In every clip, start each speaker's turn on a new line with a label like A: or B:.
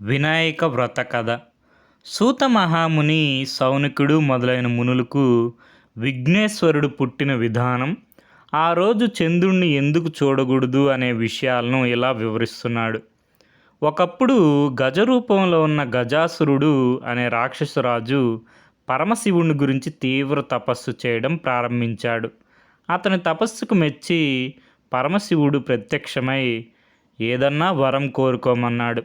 A: వినాయక వ్రత కథ. సూత మహాముని, సౌనకుడు మొదలైన మునులకు విఘ్నేశ్వరుడు పుట్టిన విధానం, ఆ రోజు చంద్రుణ్ణి ఎందుకు చూడకూడదు అనే విషయాలను ఇలా వివరిస్తున్నాడు. ఒకప్పుడు గజరూపంలో ఉన్న గజాసురుడు అనే రాక్షసరాజు పరమశివుని గురించి తీవ్ర తపస్సు చేయడం ప్రారంభించాడు. అతని తపస్సుకు మెచ్చి పరమశివుడు ప్రత్యక్షమై ఏదన్నా వరం కోరుకోమన్నాడు.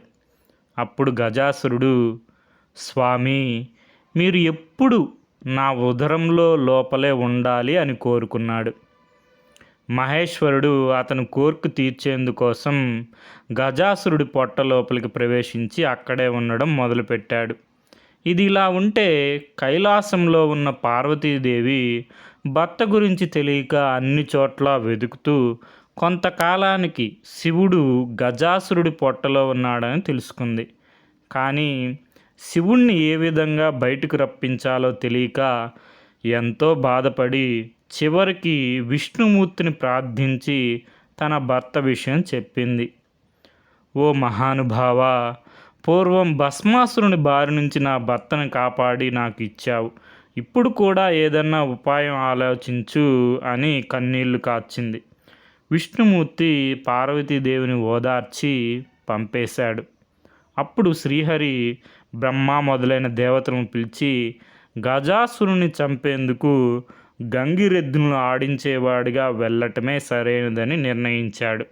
A: అప్పుడు గజాసురుడు, స్వామి, మీరు ఎప్పుడు నా ఉదరంలో లోపలే ఉండాలి అని కోరుకున్నాడు. మహేశ్వరుడు అతని కోరిక తీర్చేందుకోసం గజాసురుడి పొట్ట లోపలికి ప్రవేశించి అక్కడే ఉండడం మొదలుపెట్టాడు. ఇది ఇలా ఉంటే కైలాసంలో ఉన్న పార్వతీదేవి భర్త గురించి తెలియక అన్ని చోట్ల వెతుకుతూ కొంతకాలానికి శివుడు గజాసురుడి పొట్టలో ఉన్నాడని తెలుసుకుంది. కానీ శివుణ్ణి ఏ విధంగా బయటకు రప్పించాలో తెలియక ఎంతో బాధపడి చివరికి విష్ణుమూర్తిని ప్రార్థించి తన భర్త విషయం చెప్పింది. ఓ మహానుభావ, పూర్వం భస్మాసురుని బారి నుంచి నా భర్తను కాపాడి నాకు ఇచ్చావు. ఇప్పుడు కూడా ఏదన్నా ఉపాయం ఆలోచించు అని కన్నీళ్లు కార్చింది. విష్ణుమూర్తి పార్వతీదేవిని ఓదార్చి పంపేశాడు. అప్పుడు శ్రీహరి బ్రహ్మ మొదలైన దేవతలను పిలిచి గజాసురుని చంపేందుకు గంగిరెద్దును ఆడించేవాడిగా వెళ్ళటమే సరైనదని నిర్ణయించాడు.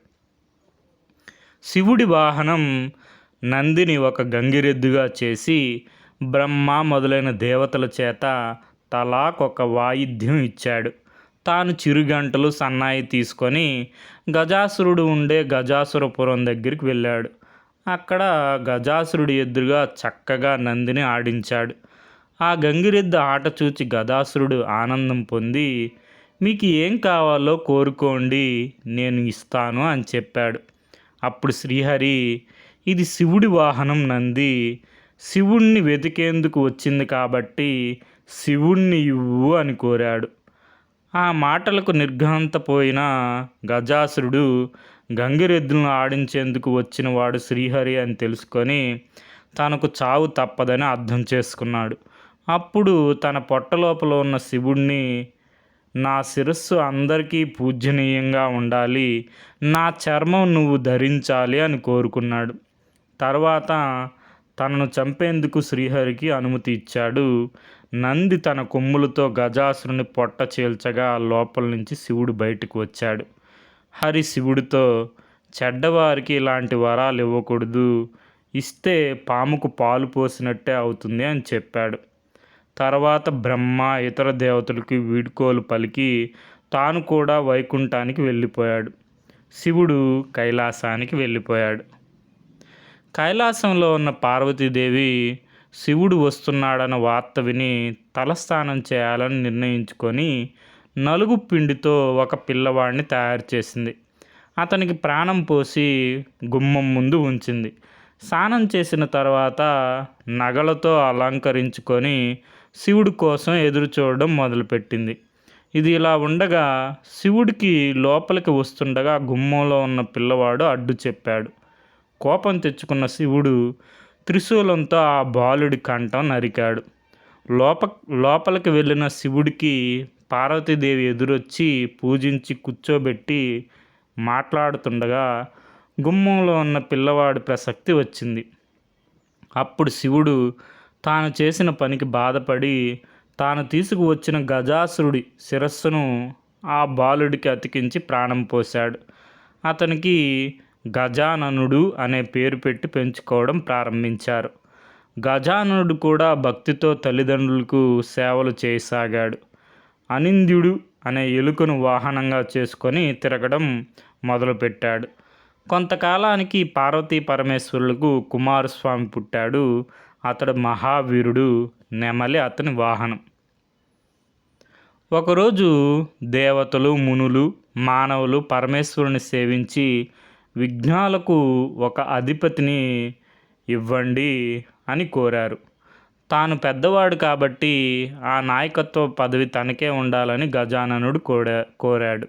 A: శివుడి వాహనం నందిని ఒక గంగిరెద్దుగా చేసి బ్రహ్మ మొదలైన దేవతల చేత తలాకొక వాయిద్యం ఇచ్చాడు. తాను చిరుగంటలు సన్నాయి తీసుకొని గజాసురుడు ఉండే గజాసురపురం దగ్గరికి వెళ్ళాడు. అక్కడ గజాసురుడి ఎదురుగా చక్కగా నందిని ఆడించాడు. ఆ గంగిరెద్దు ఆట చూచి గజాసురుడు ఆనందం పొంది, మీకు ఏం కావాలో కోరుకోండి, నేను ఇస్తాను అని చెప్పాడు. అప్పుడు శ్రీహరి, ఇది శివుడి వాహనం నంది, శివుణ్ణి వెతికేందుకు వచ్చింది కాబట్టి శివుణ్ణి ఇవ్వు అని కోరాడు. ఆ మాటలకు నిర్ఘాంతపోయిన గజాసురుడు గంగిరెద్దులను ఆడించేందుకు వచ్చినవాడు శ్రీహరి అని తెలుసుకొని తనకు చావు తప్పదని అర్థం చేసుకున్నాడు. అప్పుడు తన పొట్టలోపల ఉన్న శివుణ్ణి, నా శిరస్సు అందరికీ పూజనీయంగా ఉండాలి, నా చర్మం నువ్వు ధరించాలి అని కోరుకున్నాడు. తర్వాత తనను చంపేందుకు శ్రీహరికి అనుమతి ఇచ్చాడు. నంది తన కొమ్ములతో గజాసురుని పొట్ట చీల్చగా లోపల నుంచి శివుడు బయటకు వచ్చాడు. హరి శివుడితో, చెడ్డవారికి ఇలాంటి వరాలు ఇవ్వకూడదు, ఇస్తే పాముకు పాలు పోసినట్టే అవుతుంది అని చెప్పాడు. తర్వాత బ్రహ్మ ఇతర దేవతలకి వీడ్కోలు పలికి తాను కూడా వైకుంఠానికి వెళ్ళిపోయాడు. శివుడు కైలాసానికి వెళ్ళిపోయాడు. కైలాసంలో ఉన్న పార్వతీదేవి శివుడు వస్తున్నాడన్న వార్త విని తలస్నానం చేయాలని నిర్ణయించుకొని నలుగు పిండితో ఒక పిల్లవాడిని తయారు చేసింది. అతనికి ప్రాణం పోసి గుమ్మం ముందు ఉంచింది. స్నానం చేసిన తర్వాత నగలతో అలంకరించుకొని శివుడి కోసం ఎదురు చూడడం మొదలుపెట్టింది. ఇది ఇలా ఉండగా శివుడికి లోపలికి వస్తుండగా గుమ్మంలో ఉన్న పిల్లవాడు అడ్డు చెప్పాడు. కోపం తెచ్చుకున్న శివుడు త్రిశూలంతో ఆ బాలుడి కంఠం నరికాడు. లోపలికి వెళ్ళిన శివుడికి పార్వతీదేవి ఎదురొచ్చి పూజించి కూర్చోబెట్టి మాట్లాడుతుండగా గుమ్మంలో ఉన్న పిల్లవాడి ప్రసక్తి వచ్చింది. అప్పుడు శివుడు తాను చేసిన పనికి బాధపడి తాను తీసుకువచ్చిన గజాసురుడి శిరస్సును ఆ బాలుడికి అతికించి ప్రాణం పోశాడు. అతనికి గజాననుడు అనే పేరు పెట్టి పెంచుకోవడం ప్రారంభించారు. గజాననుడు కూడా భక్తితో తల్లిదండ్రులకు సేవలు చేయసాగాడు. అనింద్యుడు అనే ఎలుకను వాహనంగా చేసుకొని తిరగడం మొదలుపెట్టాడు. కొంతకాలానికి పార్వతీ పరమేశ్వరులకు కుమారస్వామి పుట్టాడు. అతడు మహావీరుడు, నెమలి అతని వాహనం. ఒకరోజు దేవతలు, మునులు, మానవులు పరమేశ్వరుని సేవించి విఘ్నాలకు ఒక అధిపతిని ఇవ్వండి అని కోరారు. తాను పెద్దవాడు కాబట్టి ఆ నాయకత్వ పదవి తనకే ఉండాలని గజాననుడు కోరాడు.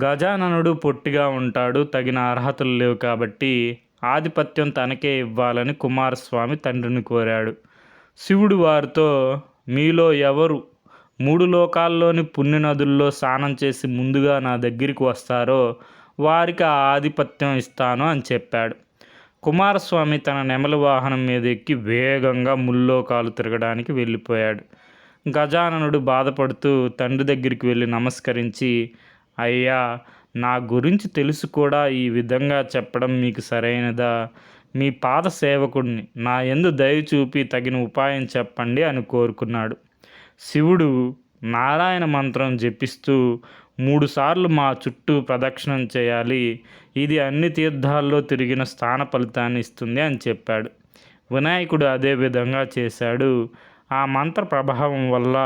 A: గజాననుడు పొట్టిగా ఉంటాడు, తగిన అర్హతలు లేవు కాబట్టి ఆధిపత్యం తనకే ఇవ్వాలని కుమారస్వామి తండ్రిని కోరాడు. శివుడు వారితో, మీలో ఎవరు 3 లోకాల్లోని పుణ్యనదుల్లో స్నానం చేసి ముందుగా నా దగ్గరికి వస్తారో వారికి ఆ ఆధిపత్యం ఇస్తాను అని చెప్పాడు. కుమారస్వామి తన నెమలి వాహనం మీద ఎక్కి వేగంగా ముల్లోకాలు తిరగడానికి వెళ్ళిపోయాడు. గజాననుడు బాధపడుతూ తండ్రి దగ్గరికి వెళ్ళి నమస్కరించి, అయ్యా, నా గురించి తెలుసు కూడా ఈ విధంగా చెప్పడం మీకు సరైనదా? మీ పాద సేవకుడిని, నా యందు దయ చూపి తగిన ఉపాయం చెప్పండి అని కోరుకున్నాడు. శివుడు నారాయణ మంత్రం జపిస్తూ 3 సార్లు మా చుట్టూ ప్రదక్షిణం చేయాలి, ఇది అన్ని తీర్థాల్లో తిరిగిన స్థాన ఫలితాన్ని ఇస్తుంది అని చెప్పాడు. వినాయకుడు అదే విధంగా చేశాడు. ఆ మంత్ర ప్రభావం వల్ల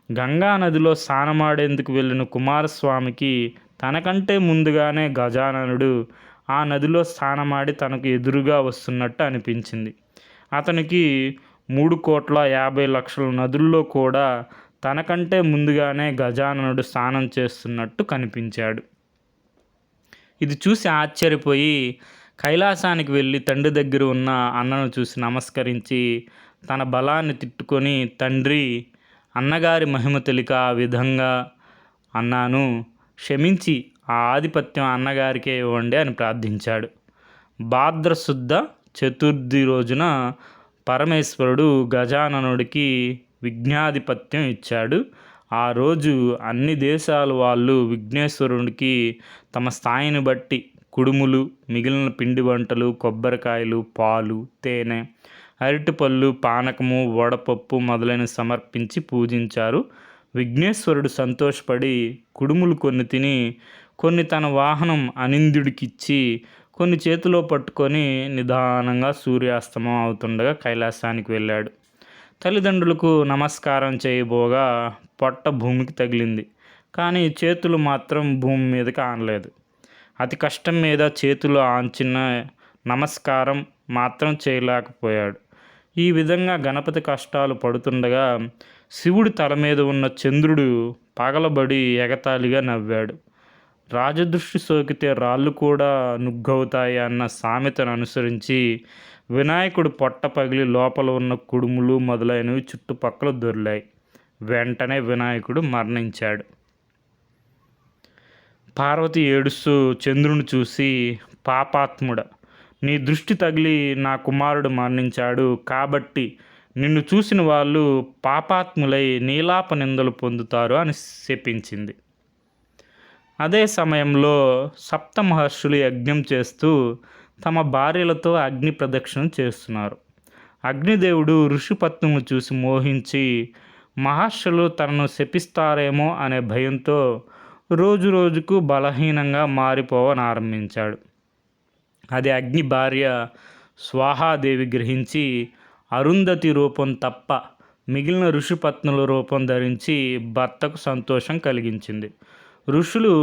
A: గంగా నదిలో స్నానమాడేందుకు వెళ్ళిన కుమారస్వామికి తనకంటే ముందుగానే గజాననుడు ఆ నదిలో స్నానమాడి తనకు ఎదురుగా వస్తున్నట్టు అనిపించింది. అతనికి 3,50,00,000 నదుల్లో కూడా తనకంటే ముందుగానే గజాననుడు స్నానం చేస్తున్నట్టు కనిపించాడు. ఇది చూసి ఆశ్చర్యపోయి కైలాసానికి వెళ్ళి తండ్రి దగ్గర ఉన్న అన్నను చూసి నమస్కరించి తన బలాన్ని తిట్టుకొని, తండ్రి, అన్నగారి మహిమ తెలిక ఆ విధంగా అన్నాను, క్షమించి ఆ ఆధిపత్యం అన్నగారికే ఇవ్వండి అని ప్రార్థించాడు. భాద్రశుద్ధ చతుర్థి రోజున పరమేశ్వరుడు గజాననుడికి విఘ్నాధిపత్యం ఇచ్చాడు. ఆ రోజు అన్ని దేశాల వాళ్ళు విఘ్నేశ్వరుడికి తమ స్థాయిని బట్టి కుడుములు, మిగిలిన పిండి వంటలు, కొబ్బరికాయలు, పాలు, తేనె, అరటిపళ్ళు, పానకము, వడపప్పు మొదలైనవి సమర్పించి పూజించారు. విఘ్నేశ్వరుడు సంతోషపడి కుడుములు కొన్ని తిని కొన్ని తన వాహనం అనింద్యుడికిచ్చి కొన్ని చేతిలో పట్టుకొని నిదానంగా సూర్యాస్తమం అవుతుండగా కైలాసానికి వెళ్ళాడు. తల్లిదండ్రులకు నమస్కారం చేయబోగా పొట్ట భూమికి తగిలింది, కానీ చేతులు మాత్రం భూమి మీదకి ఆనలేదు. అతి కష్టం మీద చేతులు ఆంచిన నమస్కారం మాత్రం చేయలేకపోయాడు. ఈ విధంగా గణపతి కష్టాలు పడుతుండగా శివుడి తల మీద ఉన్న చంద్రుడు పగలబడి ఎగతాళిగా నవ్వాడు. రాజదృష్టి సోకితే రాళ్ళు కూడా నుగ్గవుతాయి అన్న సామెతను అనుసరించి వినాయకుడు పొట్ట పగిలి లోపల ఉన్న కుడుములు మొదలైనవి చుట్టుపక్కల దొర్లాయి. వెంటనే వినాయకుడు మరణించాడు. పార్వతి ఏడుస్తూ చంద్రుని చూసి, పాపాత్ముడ, నీ దృష్టి తగిలి నా కుమారుడు మరణించాడు, కాబట్టి నిన్ను చూసిన వాళ్ళు పాపాత్ములై నీలాప నిందలు పొందుతారు అని శపించింది. అదే సమయంలో సప్త మహర్షులు యజ్ఞం చేస్తూ తమ భార్యలతో అగ్ని ప్రదక్షిణ చేస్తున్నారు. అగ్నిదేవుడు ఋషిపత్నులను చూసి మోహించి మహర్షులు తనను శపిస్తారేమో అనే భయంతో రోజు రోజుకు బలహీనంగా మారిపోవనారంభించాడు. అది అగ్ని భార్య స్వాహాదేవి గ్రహించి అరుంధతి రూపం తప్ప మిగిలిన ఋషిపత్నుల రూపం ధరించి భర్తకు సంతోషం కలిగించింది. ఋషులు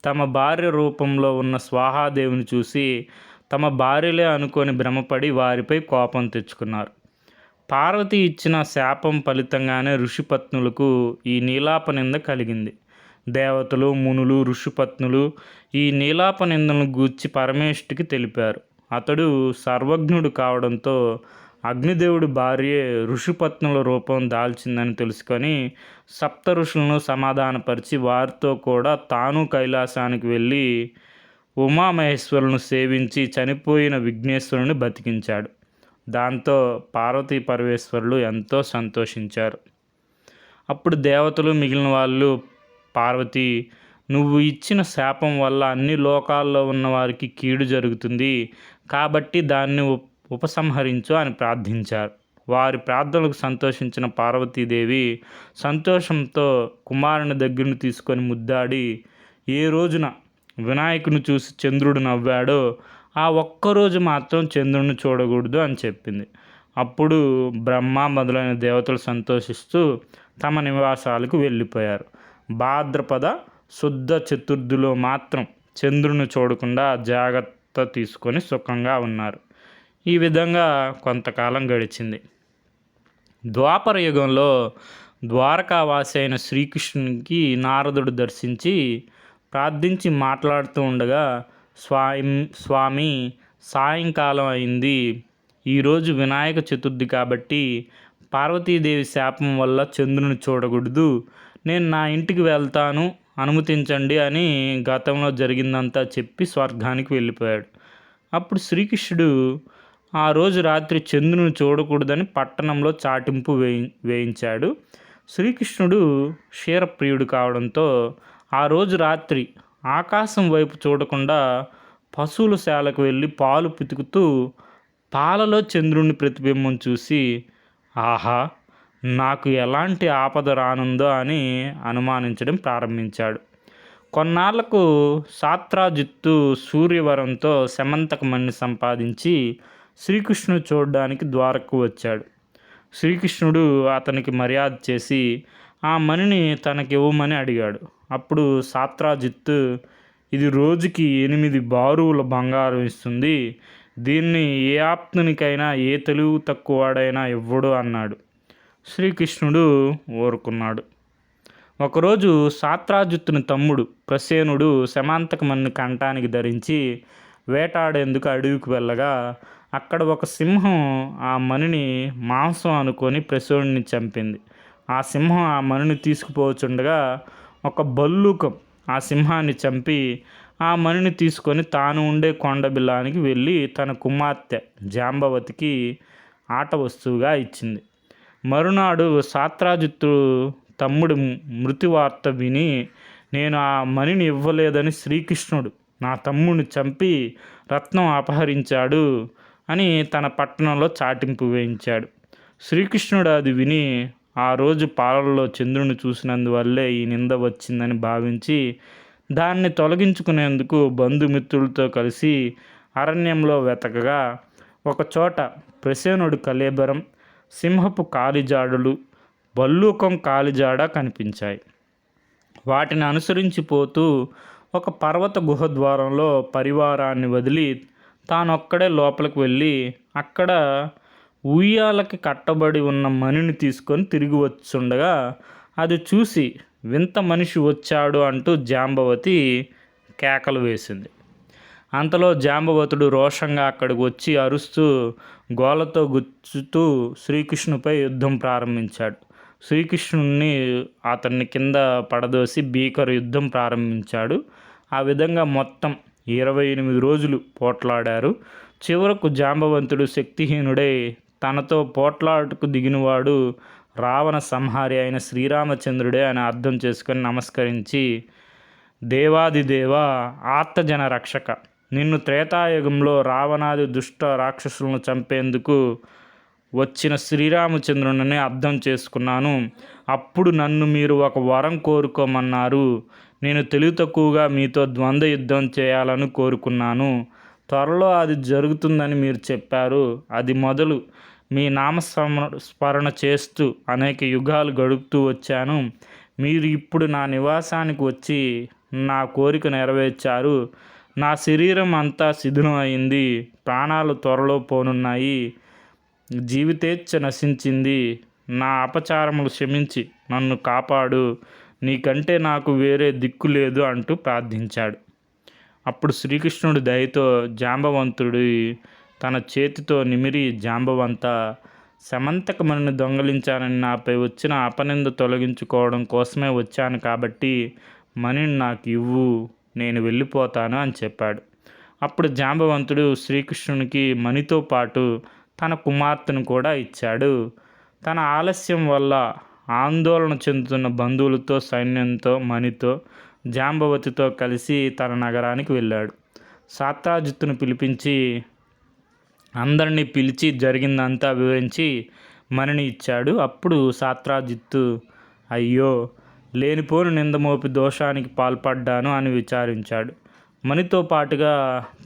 A: తమ భార్య రూపంలో ఉన్న స్వాహాదేవిని చూసి తమ భార్యలే అనుకొని భ్రమపడి వారిపై కోపం తెచ్చుకున్నారు. పార్వతి ఇచ్చిన శాపం ఫలితంగానే ఋషిపత్నులకు ఈ నీలాప నింద కలిగింది. దేవతలు, మునులు, ఋషిపత్నులు ఈ నీలాప నిందను గూర్చి పరమేష్ఠుడికి తెలిపారు. అతడు సర్వజ్ఞుడు కావడంతో అగ్నిదేవుడి భార్యే ఋషిపత్నుల రూపం దాల్చిందని తెలుసుకొని సప్త ఋషులను సమాధానపరిచి వారితో కూడా తాను కైలాసానికి వెళ్ళి ఉమామహేశ్వరులను సేవించి చనిపోయిన విఘ్నేశ్వరుని బతికించాడు. దాంతో పార్వతీ పరమేశ్వరులు ఎంతో సంతోషించారు. అప్పుడు దేవతలు మిగిలిన వాళ్ళు, పార్వతి, నువ్వు ఇచ్చిన శాపం వల్ల అన్ని లోకాల్లో ఉన్న వారికి కీడు జరుగుతుంది, కాబట్టి దాన్ని ఉపసంహరించు అని ప్రార్థించారు. వారి ప్రార్థనలకు సంతోషించిన పార్వతీదేవి సంతోషంతో కుమారుని దగ్గరను తీసుకొని ముద్దాడి, ఏ రోజున వినాయకుని చూసి చంద్రుడు నవ్వాడో ఆ ఒక్కరోజు మాత్రం చంద్రుడిని చూడకూడదు అని చెప్పింది. అప్పుడు బ్రహ్మ మొదలైన దేవతలు సంతోషిస్తూ తమ నివాసాలకు వెళ్ళిపోయారు. భాద్రపద శుద్ధ చతుర్థిలో మాత్రం చంద్రుని చూడకుండా జాగ్రత్త తీసుకొని సుఖంగా ఉన్నారు. ఈ విధంగా కొంతకాలం గడిచింది. ద్వాపర యుగంలో ద్వారకావాసి అయిన శ్రీకృష్ణునికి నారదుడు దర్శించి ప్రార్థించి మాట్లాడుతూ ఉండగా, స్వామి, సాయంకాలం అయింది. ఈరోజు వినాయక చతుర్థి కాబట్టి పార్వతీదేవి శాపం వల్ల చంద్రుని చూడకూడదు. నేను నా ఇంటికి వెళ్తాను, అనుమతించండి అని గతంలో జరిగిందంతా చెప్పి స్వర్గానికి వెళ్ళిపోయాడు. అప్పుడు శ్రీకృష్ణుడు ఆ రోజు రాత్రి చంద్రుని చూడకూడదని పట్టణంలో చాటింపు వేయించాడు. శ్రీకృష్ణుడు క్షీరప్రియుడు కావడంతో ఆ రోజు రాత్రి ఆకాశం వైపు చూడకుండా పశువుల శాలకు వెళ్ళి పాలు పితుకుతూ పాలలో చంద్రుని ప్రతిబింబం చూసి, ఆహా, నాకు ఎలాంటి ఆపద రానుందో అని అనుమానించడం ప్రారంభించాడు. కొన్నాళ్లకు సాత్రాజిత్తు సూర్యవరంతో శమంతకమణిని సంపాదించి శ్రీకృష్ణుడు చూడడానికి ద్వారకు వచ్చాడు. శ్రీకృష్ణుడు అతనికి మర్యాద చేసి ఆ మణిని తనకివ్వమని అడిగాడు. అప్పుడు సాత్రాజిత్తు, ఇది రోజుకి 8 బారువుల బంగారం ఇస్తుంది. దీన్ని ఏ ఆప్తునికైనా ఏ తెలివి తక్కువవాడైనా ఇవ్వడు అన్నాడు. శ్రీకృష్ణుడు ఊరుకున్నాడు. ఒకరోజు సాత్రాజిత్తుని తమ్ముడు ప్రసేనుడు శమాంతకమణిని కంఠానికి ధరించి వేటాడేందుకు అడవికి వెళ్ళగా అక్కడ ఒక సింహం ఆ మణిని మాంసం అనుకొని ప్రసేనుడిని చంపింది. ఆ సింహం ఆ మణిని తీసుకుపోచుండగా ఒక బల్లూకం ఆ సింహాన్ని చంపి ఆ మణిని తీసుకొని తాను ఉండే కొండబిల్లానికి వెళ్ళి తన కుమార్తె జాంబవతికి ఆట వస్తువుగా ఇచ్చింది. మరునాడు సాత్రాజిత్తు తమ్ముడు మృతి వార్త విని, నేను ఆ మణిని ఇవ్వలేదని శ్రీకృష్ణుడు నా తమ్ముడిని చంపి రత్నం అపహరించాడు అని తన పట్టణంలో చాటింపు వేయించాడు. శ్రీకృష్ణుడు అది విని ఆ రోజు పాలల్లో చంద్రుని చూసినందువల్లే ఈ నింద వచ్చిందని భావించి దాన్ని తొలగించుకునేందుకు బంధుమిత్రులతో కలిసి అరణ్యంలో వెతకగా ఒకచోట ప్రసేనుడి కళేబరం, సింహపు కాలిజాడులు, బల్లూకం కాలిజాడ కనిపించాయి. వాటిని అనుసరించిపోతూ ఒక పర్వత గుహ ద్వారంలో పరివారాన్ని వదిలి తానొక్కడే లోపలికి వెళ్ళి అక్కడ ఉయ్యాలకి కట్టబడి ఉన్న మణిని తీసుకొని తిరిగి వచ్చుండగా అది చూసి వింత మనిషి వచ్చాడు అంటూ జాంబవతి కేకలు వేసింది. అంతలో జాంబవతుడు రోషంగా అక్కడికి వచ్చి అరుస్తూ గోలతో గుచ్చుతూ శ్రీకృష్ణుపై యుద్ధం ప్రారంభించాడు. శ్రీకృష్ణుణ్ణి అతన్ని కింద పడదోసి భీకర యుద్ధం ప్రారంభించాడు. ఆ విధంగా మొత్తం 28 రోజులు పోట్లాడారు. చివరకు జాంబవంతుడు శక్తిహీనుడై తనతో పోట్లాటకు దిగినవాడు రావణ సంహారి అయిన శ్రీరామచంద్రుడే అని అర్థం చేసుకొని నమస్కరించి, దేవాదిదేవ, ఆర్తజన రక్షక, నిన్ను త్రేతాయుగంలో రావణాది దుష్ట రాక్షసులను చంపేందుకు వచ్చిన శ్రీరామచంద్రుని అర్థం చేసుకున్నాను. అప్పుడు నన్ను మీరు ఒక వరం కోరుకోమన్నారు. నేను తెలివి తక్కువగా మీతో ద్వంద్వ యుద్ధం చేయాలని కోరుకున్నాను. త్వరలో అది జరుగుతుందని మీరు చెప్పారు. అది మొదలు మీ నామస్మరణ చేస్తూ అనేక యుగాలు గడుపుతూ వచ్చాను. మీరు ఇప్పుడు నా నివాసానికి వచ్చి నా కోరిక నెరవేర్చారు. నా శరీరం అంతా శిథిలం అయింది. ప్రాణాలు త్వరలో పోనున్నాయి. జీవితేచ్ఛ నశించింది. నా అపచారములు క్షమించి నన్ను కాపాడు. నీకంటే నాకు వేరే దిక్కు లేదు అంటూ ప్రార్థించాడు. అప్పుడు శ్రీకృష్ణుడి దయతో జాంబవంతుడి తన చేతితో నిమిరి, జాంబవంత, శమంతకమణిని దొంగలించానని నాపై వచ్చిన అపనింద తొలగించుకోవడం కోసమే వచ్చాను కాబట్టి మణిని నాకు ఇవ్వు, నేను వెళ్ళిపోతాను అని చెప్పాడు. అప్పుడు జాంబవంతుడు శ్రీకృష్ణునికి మణితో పాటు తన కుమార్తెను కూడా ఇచ్చాడు. తన ఆలస్యం వల్ల ఆందోళన చెందుతున్న బంధువులతో, సైన్యంతో, మణితో, జాంబవతితో కలిసి తన నగరానికి వెళ్ళాడు. సాత్రాజిత్తును పిలిపించి అందరినీ పిలిచి జరిగిందంతా వివరించి మణిని ఇచ్చాడు. అప్పుడు సాత్రాజిత్తు, అయ్యో, లేనిపోని నిందమోపి దోషానికి పాల్పడ్డాను అని విచారించాడు. మణితో పాటుగా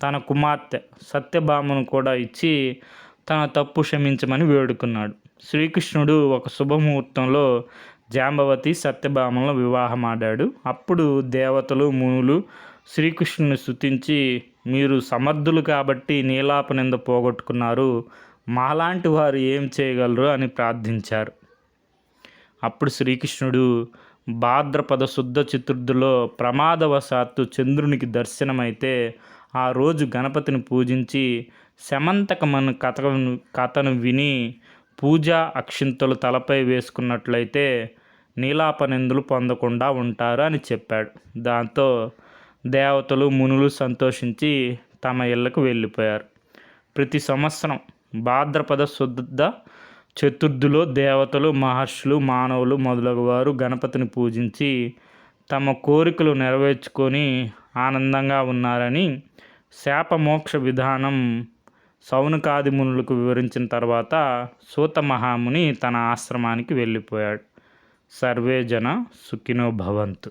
A: తన కుమార్తె సత్యభామను కూడా ఇచ్చి తన తప్పు క్షమించమని వేడుకున్నాడు. శ్రీకృష్ణుడు ఒక శుభముహూర్తంలో జాంబవతి సత్యభామలో వివాహమాడాడు. అప్పుడు దేవతలు, మునులు శ్రీకృష్ణుని స్తుతించి, మీరు సమర్థులు కాబట్టి నీలాప నింద పోగొట్టుకున్నారు. మాలాంటి వారు ఏం చేయగలరు అని ప్రార్థించారు. అప్పుడు శ్రీకృష్ణుడు భాద్రపద శుద్ధ చతుర్థిలో ప్రమాదవశాత్తు చంద్రునికి దర్శనమైతే ఆ రోజు గణపతిని పూజించి శమంతకమను కథను విని పూజా అక్షింతలు తలపై వేసుకున్నట్లయితే నీలాపనిందులు పొందకుండా ఉంటారు అని చెప్పాడు. దాంతో దేవతలు మునులు సంతోషించి తమ ఇళ్లకు వెళ్ళిపోయారు. ప్రతి సంవత్సరం భాద్రపద శుద్ధ చతుర్థిలో దేవతలు, మహర్షులు, మానవులు మొదలగువారు గణపతిని పూజించి తమ కోరికలు నెరవేర్చుకొని ఆనందంగా ఉన్నారని శాపమోక్ష విధానం సౌనకాది మునులకు వివరించిన తర్వాత సూత మహాముని తన ఆశ్రమానికి వెళ్ళిపోయాడు. సర్వే జన సుఖినో భవంతు.